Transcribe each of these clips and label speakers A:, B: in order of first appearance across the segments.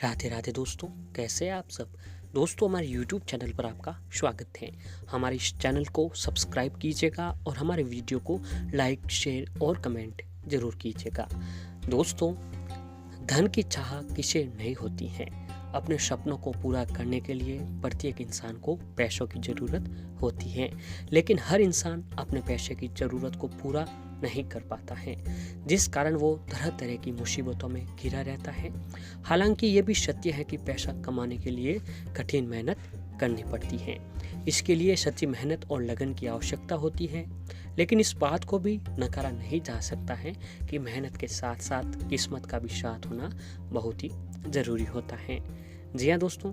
A: राधे राधे दोस्तों, कैसे हैं आप सब। दोस्तों, हमारे YouTube चैनल पर आपका स्वागत है। हमारे इस चैनल को सब्सक्राइब कीजिएगा और हमारे वीडियो को लाइक, शेयर और कमेंट जरूर कीजिएगा। दोस्तों, धन की चाह किसे नहीं होती है। अपने सपनों को पूरा करने के लिए प्रत्येक इंसान को पैसों की ज़रूरत होती है, लेकिन हर इंसान अपने पैसे की ज़रूरत को पूरा नहीं कर पाता है, जिस कारण वो तरह तरह की मुसीबतों में घिरा रहता है। हालांकि ये भी सत्य है कि पैसा कमाने के लिए कठिन मेहनत करनी पड़ती है। इसके लिए सच्ची मेहनत और लगन की आवश्यकता होती है, लेकिन इस बात को भी नकारा नहीं जा सकता है कि मेहनत के साथ साथ किस्मत का भी साथ होना बहुत ही ज़रूरी होता है। जी हाँ दोस्तों,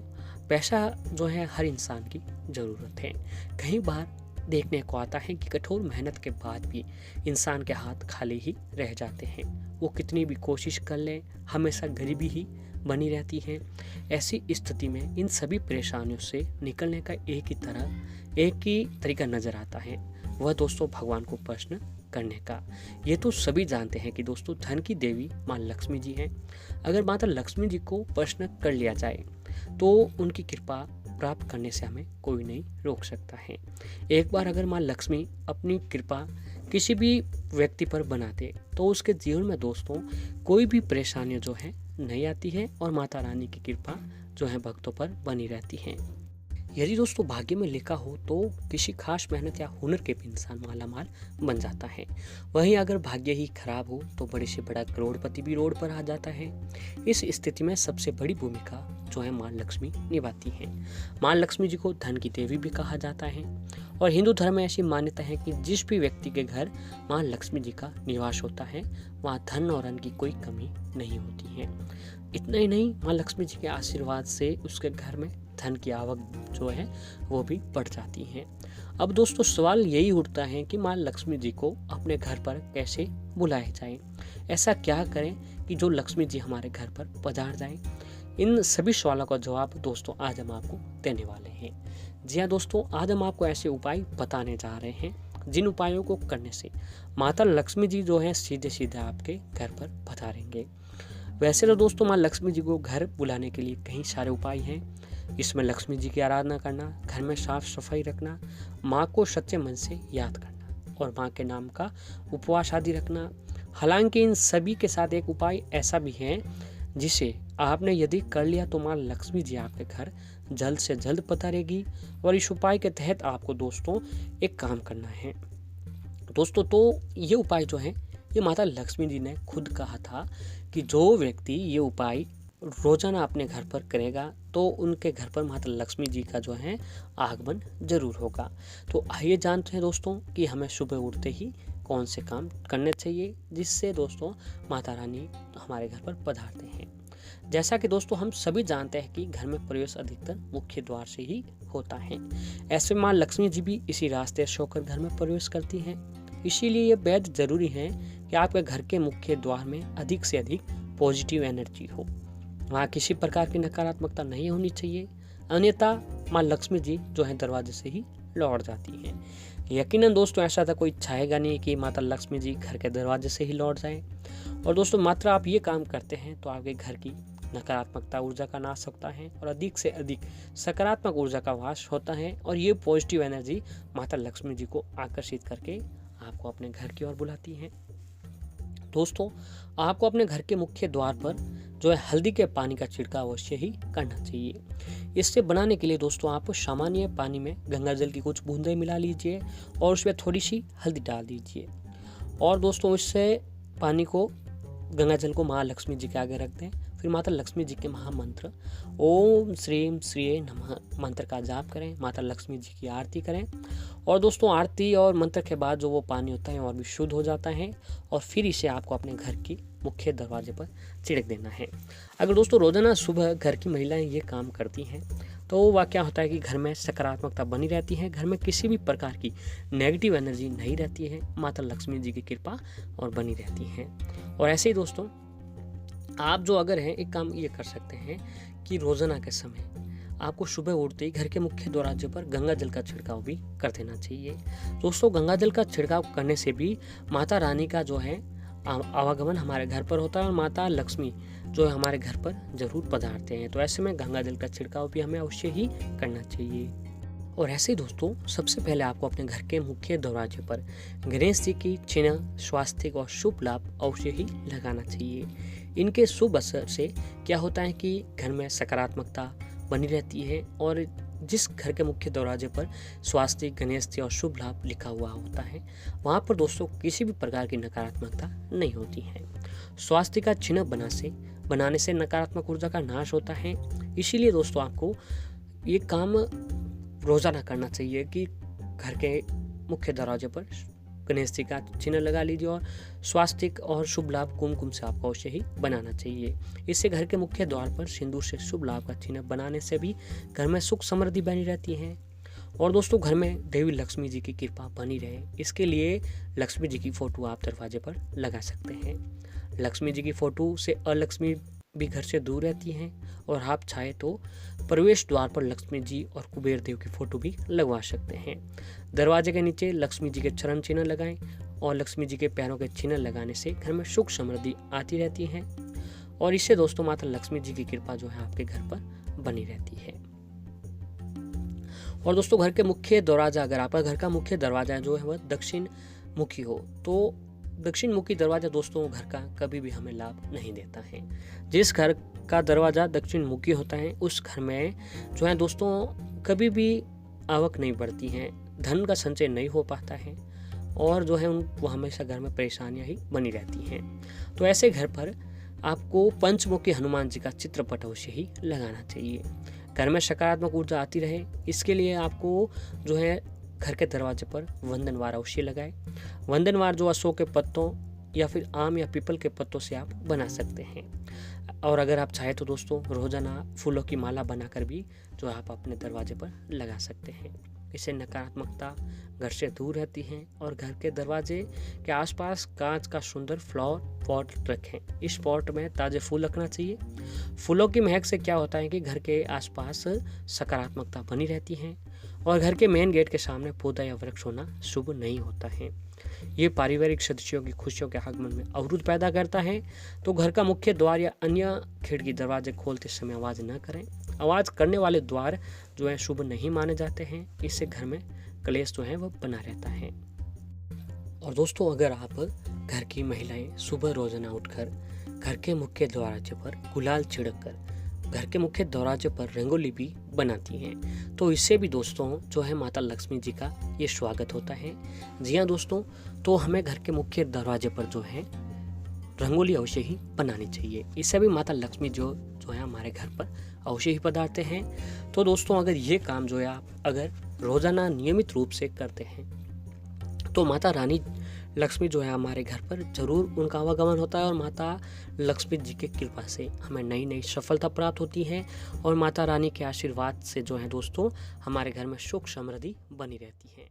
A: पैसा जो है हर इंसान की ज़रूरत है। कई बार देखने को आता है कि कठोर मेहनत के बाद भी इंसान के हाथ खाली ही रह जाते हैं। वो कितनी भी कोशिश कर ले, हमेशा गरीबी ही बनी रहती है। ऐसी स्थिति में इन सभी परेशानियों से निकलने का एक ही तरीका नज़र आता है, वह दोस्तों भगवान को प्रश्न करने का। ये तो सभी जानते हैं कि दोस्तों धन की देवी माँ लक्ष्मी जी हैं। अगर माता लक्ष्मी जी को प्रश्न कर लिया जाए तो उनकी कृपा प्राप्त करने से हमें कोई नहीं रोक सकता है। एक बार अगर माँ लक्ष्मी अपनी कृपा किसी भी व्यक्ति पर बनाते तो उसके जीवन में दोस्तों कोई भी परेशानियां जो है नहीं आती है और माता रानी की कृपा जो है भक्तों पर बनी रहती है। यदि दोस्तों भाग्य में लिखा हो तो किसी खास मेहनत या हुनर के भी इंसान मालामाल बन जाता है। वहीं अगर भाग्य ही खराब हो तो बड़े से बड़ा करोड़पति भी रोड पर आ जाता है। इस स्थिति में सबसे बड़ी भूमिका जो है माँ लक्ष्मी निभाती है। माँ लक्ष्मी जी को धन की देवी भी कहा जाता है और हिंदू धर्म में ऐसी मान्यता है कि जिस भी व्यक्ति के घर माँ लक्ष्मी जी का निवास होता है वहाँ धन और अन्न की कोई कमी नहीं होती है। इतना ही नहीं, माँ लक्ष्मी जी के आशीर्वाद से उसके घर में धन की आवक जो है वो भी बढ़ जाती है। अब दोस्तों सवाल यही उठता है कि माँ लक्ष्मी जी को अपने घर पर कैसे बुलाया जाए। ऐसा क्या करें कि जो लक्ष्मी जी हमारे घर पर पधार जाए। इन सभी सवालों का जवाब दोस्तों आज हम आपको देने वाले हैं। जी हाँ दोस्तों, आज हम आपको ऐसे उपाय बताने जा रहे हैं जिन उपायों को करने से माता लक्ष्मी जी जो है सीधे सीधे आपके घर पर पधारेंगे। वैसे तो दोस्तों माँ लक्ष्मी जी को घर बुलाने के लिए कई सारे उपाय हैं। इसमें लक्ष्मी जी की आराधना करना, घर में साफ सफाई रखना, माँ को सच्चे मन से याद करना और माँ के नाम का उपवास आदि रखना। हालांकि इन सभी के साथ एक उपाय ऐसा भी है जिसे आपने यदि कर लिया तो माँ लक्ष्मी जी आपके घर जल्द से जल्द पधारेगी। और इस उपाय के तहत आपको दोस्तों एक काम करना है दोस्तों। तो ये उपाय जो है ये माता लक्ष्मी जी ने खुद कहा था कि जो व्यक्ति ये उपाय रोजाना अपने घर पर करेगा तो उनके घर पर माता लक्ष्मी जी का जो है आगमन जरूर होगा। तो आइए जानते हैं दोस्तों कि हमें सुबह उठते ही कौन से काम करने चाहिए जिससे दोस्तों माता रानी हमारे घर पर पधारते हैं। जैसा कि दोस्तों हम सभी जानते हैं कि घर में प्रवेश अधिकतर मुख्य द्वार से ही होता है। ऐसे माँ लक्ष्मी जी भी इसी रास्ते से होकर घर में प्रवेश करती हैं। इसीलिए ये बेहद जरूरी है कि आपके घर के मुख्य द्वार में अधिक से अधिक पॉजिटिव एनर्जी हो। वहाँ किसी प्रकार की नकारात्मकता नहीं होनी चाहिए, अन्यथा माँ लक्ष्मी जी जो है दरवाजे से ही लौट जाती हैं। यकीनन दोस्तों ऐसा तो कोई चाहेगा नहीं कि माता लक्ष्मी जी घर के दरवाजे से ही लौट जाएं। और दोस्तों मात्र आप ये काम करते हैं तो आपके घर की नकारात्मकता ऊर्जा का नाश होता है और अधिक से अधिक सकारात्मक ऊर्जा का वास होता है। और ये पॉजिटिव एनर्जी माता लक्ष्मी जी को आकर्षित करके आपको अपने घर की ओर बुलाती हैं। दोस्तों आपको अपने घर के मुख्य द्वार पर जो है हल्दी के पानी का छिड़काव अवश्य ही करना चाहिए। इससे बनाने के लिए दोस्तों आप सामान्य पानी में गंगा जल की कुछ बूंदें मिला लीजिए और उसमें थोड़ी सी हल्दी डाल दीजिए और दोस्तों इससे पानी को गंगा जल को माँ लक्ष्मी जी के आगे रख दें। फिर माता लक्ष्मी जी के महामंत्र ओम श्रीम श्रीये नमः मंत्र का जाप करें, माता लक्ष्मी जी की आरती करें। और दोस्तों आरती और मंत्र के बाद जो वो पानी होता है और भी शुद्ध हो जाता है और फिर इसे आपको अपने घर की मुख्य दरवाजे पर छिड़क देना है। अगर दोस्तों रोजाना सुबह घर की महिलाएं ये काम करती हैं तो वह क्या होता है कि घर में सकारात्मकता बनी रहती है, घर में किसी भी प्रकार की नेगेटिव एनर्जी नहीं रहती है, माता लक्ष्मी जी की कृपा और बनी रहती है। और ऐसे ही दोस्तों आप जो अगर हैं एक काम ये कर सकते हैं कि रोजाना के समय आपको सुबह उठते ही घर के मुख्य दरवाजे पर गंगा जल का छिड़काव भी कर देना चाहिए। दोस्तों गंगा जल का छिड़काव करने से भी माता रानी का जो है आवागमन हमारे घर पर होता है और माता लक्ष्मी जो है हमारे घर पर जरूर पधारते हैं। तो ऐसे में गंगा जल का छिड़काव भी हमें अवश्य ही करना चाहिए। और ऐसे ही दोस्तों, सबसे पहले आपको अपने घर के मुख्य दरवाजे पर गणेश जी की चिन्ह, स्वास्तिक और शुभ लाभ अवश्य ही लगाना चाहिए। इनके शुभ असर से क्या होता है कि घर में सकारात्मकता बनी रहती है और जिस घर के मुख्य दरवाजे पर स्वास्तिक, गणेश जी और शुभ लाभ लिखा हुआ होता है वहाँ पर दोस्तों किसी भी प्रकार की नकारात्मकता नहीं होती है। स्वास्तिक का चिन्ह बनाने से नकारात्मक ऊर्जा का नाश होता है। इसीलिए दोस्तों आपको ये काम रोजाना करना चाहिए कि घर के मुख्य दरवाजे पर गणेश जी का चिन्ह लगा लीजिए और स्वास्तिक और शुभ लाभ कुमकुम से आपको अवश्य ही बनाना चाहिए। इससे घर के मुख्य द्वार पर सिंदूर से शुभ लाभ का चिन्ह बनाने से भी घर में सुख समृद्धि बनी रहती है। और दोस्तों, घर में देवी लक्ष्मी जी की कृपा बनी रहे, इसके लिए लक्ष्मी जी की फोटो आप दरवाजे पर लगा सकते हैं। लक्ष्मी जी की फोटो से अलक्ष्मी भी घर से दूर रहती हैं और आप चाहे तो प्रवेश द्वार पर लक्ष्मी जी और कुबेर देव की फोटो भी लगवा सकते हैं। दरवाजे के नीचे लक्ष्मी जी के चरण चिन्ह लगाएं और लक्ष्मी जी के पैरों के चिन्ह लगाने से घर में सुख समृद्धि आती रहती है और इससे दोस्तों माता लक्ष्मी जी की कृपा जो है आपके घर पर बनी रहती है। और दोस्तों, घर के मुख्य दरवाजा, अगर आपका घर का मुख्य दरवाजा जो है वह दक्षिण मुखी हो तो दक्षिण मुखी दरवाजा दोस्तों घर का कभी भी हमें लाभ नहीं देता है। जिस घर का दरवाजा दक्षिण मुखी होता है उस घर में जो है दोस्तों कभी भी आवक नहीं बढ़ती है, धन का संचय नहीं हो पाता है और जो है उनको हमेशा घर में परेशानियां ही बनी रहती हैं। तो ऐसे घर पर आपको पंचमुखी हनुमान जी का चित्रपट अवश्य ही लगाना चाहिए। घर में सकारात्मक ऊर्जा आती रहे, इसके लिए आपको जो है घर के दरवाजे पर वंदनवार अवश्य लगाए। वंदनवार जो अशोक के पत्तों या फिर आम या पीपल के पत्तों से आप बना सकते हैं। और अगर आप चाहे तो दोस्तों रोजाना फूलों की माला बनाकर भी जो आप अपने दरवाजे पर लगा सकते हैं। इससे नकारात्मकता घर से दूर रहती है। और घर के दरवाजे के आसपास कांच का सुंदर फ्लावर पॉट रखें। इस पॉट में ताजे फूल रखना चाहिए। फूलों की महक से क्या होता है कि घर के आसपास सकारात्मकता बनी रहती है और घर के मेन गेट के सामने पौधा या वृक्ष होना शुभ नहीं होता है। ये पारिवारिक सदस्यों की खुशियों के आगमन में अवरुद्ध पैदा करता है। तो घर का मुख्य द्वार या अन्य खिड़की दरवाजे खोलते समय आवाज न करें। आवाज करने वाले द्वार जो है शुभ नहीं माने जाते हैं। इससे घर में कलेश जो है वह बना रहता है। और दोस्तों, अगर आप घर की महिलाएं सुबह रोजाना उठकर घर के मुख्य दरवाजे पर गुलाल छिड़क कर घर के मुख्य दरवाजे पर रंगोली भी बनाती हैं तो इससे भी दोस्तों जो है माता लक्ष्मी जी का ये स्वागत होता है। जी हाँ दोस्तों, तो हमें घर के मुख्य दरवाजे पर जो है रंगोली अवश्य ही बनानी चाहिए। इससे भी माता लक्ष्मी जो है हमारे घर पर अवश्य ही पधारते हैं। तो दोस्तों, अगर ये काम जो है आप अगर रोजाना नियमित रूप से करते हैं तो माता रानी लक्ष्मी जो है हमारे घर पर जरूर उनका आवागमन होता है और माता लक्ष्मी जी की कृपा से हमें नई नई सफलता प्राप्त होती है और माता रानी के आशीर्वाद से जो है दोस्तों हमारे घर में सुख समृद्धि बनी रहती है।